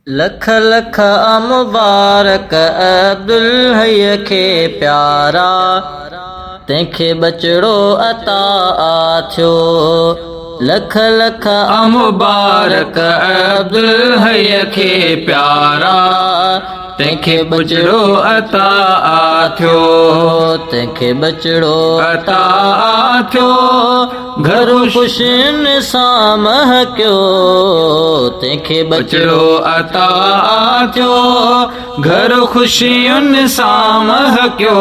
लख लख मुबारक अब्दुल हय खे प्यारा, तंहिंखे बचड़ो अता थियो। लख लख मुबारक अब्दुल हय खे प्यारा, तंहिंखे बचड़ो अता थियो। तंहिंखे बचड़ो अता थियो, घर ख़ुशियुनि सां महकियो। तंहिंखे बचड़ो अता थियो, घर ख़ुशियुनि सां महकियो।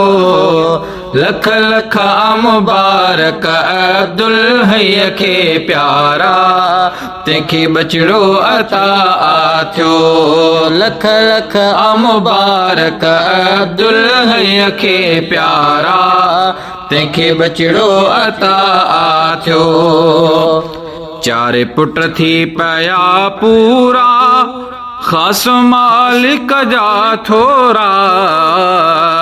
लख लख मुबारक अब्दुल हय खे प्यारा, तंहिंखे बचड़ो अता थियो। लख लख मुबारक अब्दुल हय खे प्यारा, तंहिंखे बचड़ो अता थियो। चार पुट थी पया पूरा, ख़ास मालिक जा थोरा।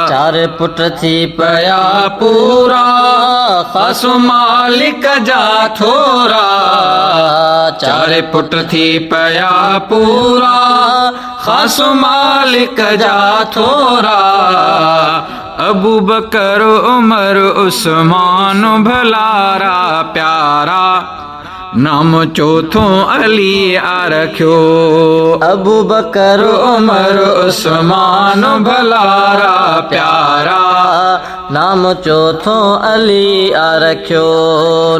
चार पुट थी पया पूरा, ख़ास मालिक जा थोरा। चार पुट थी पया पूरा, ख़ास मालिक जा थोरा। अबू बकर उमर उस्मान भलारा प्यारा, नाम चौथों अली रखियो। अबू बकर उमर उस्मान भलारा प्यारा, नाम चौथों अली रखियो।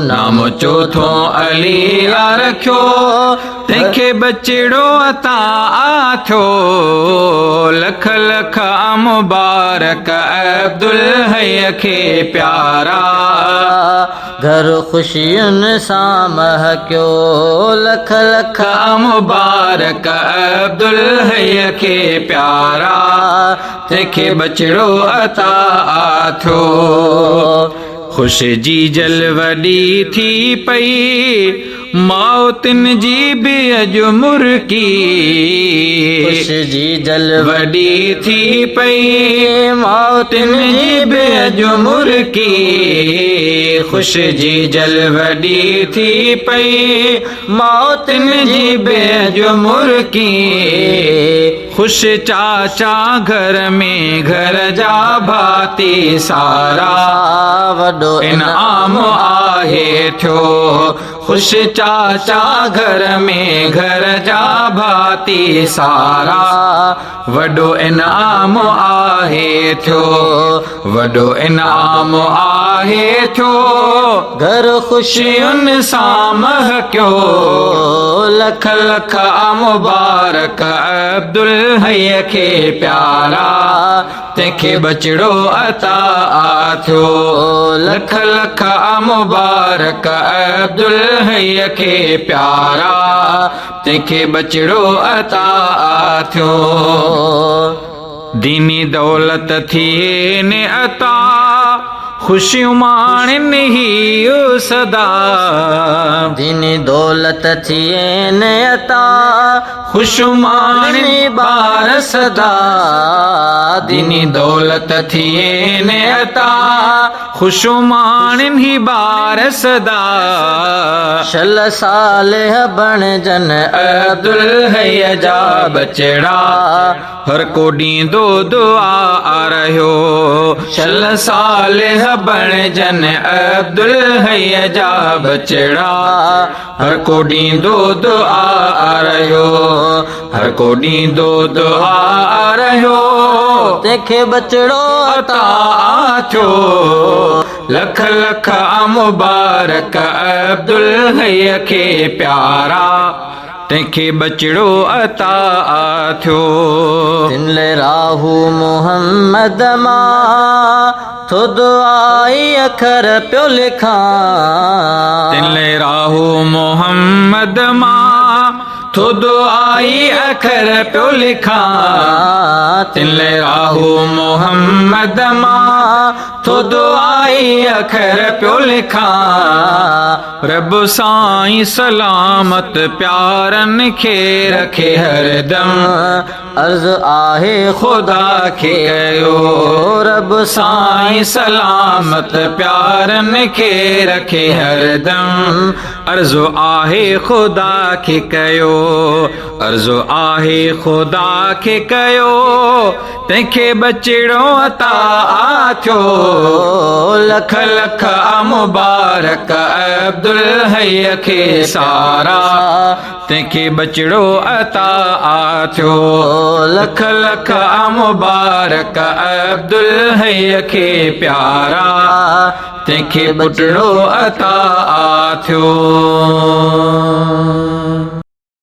नाम चौथों अली रखियो, तंहिंखे बचड़ो अता थियो। लख लख मुबारक अब्दुल हय खे प्यारा, घर ख़ुशियुनि सां महकियो। लख लख मुबारक अब्दुल हय खे प्यारा, तंहिंखे बचड़ो अता थियो। ख़ुशी जी जल वॾी थी पई, मौतिन जी बि अॼु मुर्की। ख़ुशी जी जल वॾी थी पई, मौतिन जी बि अॼु मुर्की। ख़ुशी जी जल वॾी थी पई, मौतिन जी बि अॼु मुर्की। ख़ुश चाचा घर में घर जा भाती सारा, वॾो इनाम आहे थियो। ख़ुश चाचा घर में घर जा भाती सारा, वॾो इनाम आहे थियो। वॾो इनाम आहे थियो, घर ख़ुशियुनि सां महकियो। लख लख मुबारक अब्दुल हय खे प्यारा, तंहिंखे बचड़ो अता थियो। लख लख मुबारक अब्दुल हय खे प्यारा, तंहिंखे बचड़ो अता थियो। दीनी दौलत थिए ने अता, ख़ुशियूं माणनि ही सदा। दीनी दौलत थिए ने अता, ख़ुशियूं माणनि ॿार सदा। दीनी दौलत थिए ने अता, ख़ुशियूं माणनि ही ॿार सदा। शल सालिह बणजन अब्दुल हय जा बचड़ा, हर को ॾींदो दुआ रहियो। शल सालिह बणजन अब्दुल हय जा बचड़ा, हर को ॾींदो दुआ रहियो। हर को ॾींदो दुआ रहियो, तंहिंखे बचड़ो अता थियो। लख लख मुबारक अब्दुल हय खे प्यारा, तंहिंखे बचड़ो अता थियो। तिन राहू मोहम्मद मां, थो दुआई अखर पियो लिखां। तिन राहू मोहम्मद मां, थो दुआई अखर पियो लिखां। तिन राहू मोहम्मद मां, तो दुआई अखर पियो लिखां रब साईं सलामत प्यारनि खे रखे हरदम अर्ज़ आहे खुदा खे कयो रब साईं सलामत प्यारनि खे रखे हरदम अर्ज़ो आहे खुदा खे कयो अर्ज़ो आहे खुदा खे कयो तंहिंखे बचिड़ो अता थियो लख लख मुबारक अब्दुल हय खे सारा तंहिंखे बचिड़ो अता थियो लख लख मुबारक अब्दुल हय खे प्यारा तंहिंखे बचिड़ो अता थियो।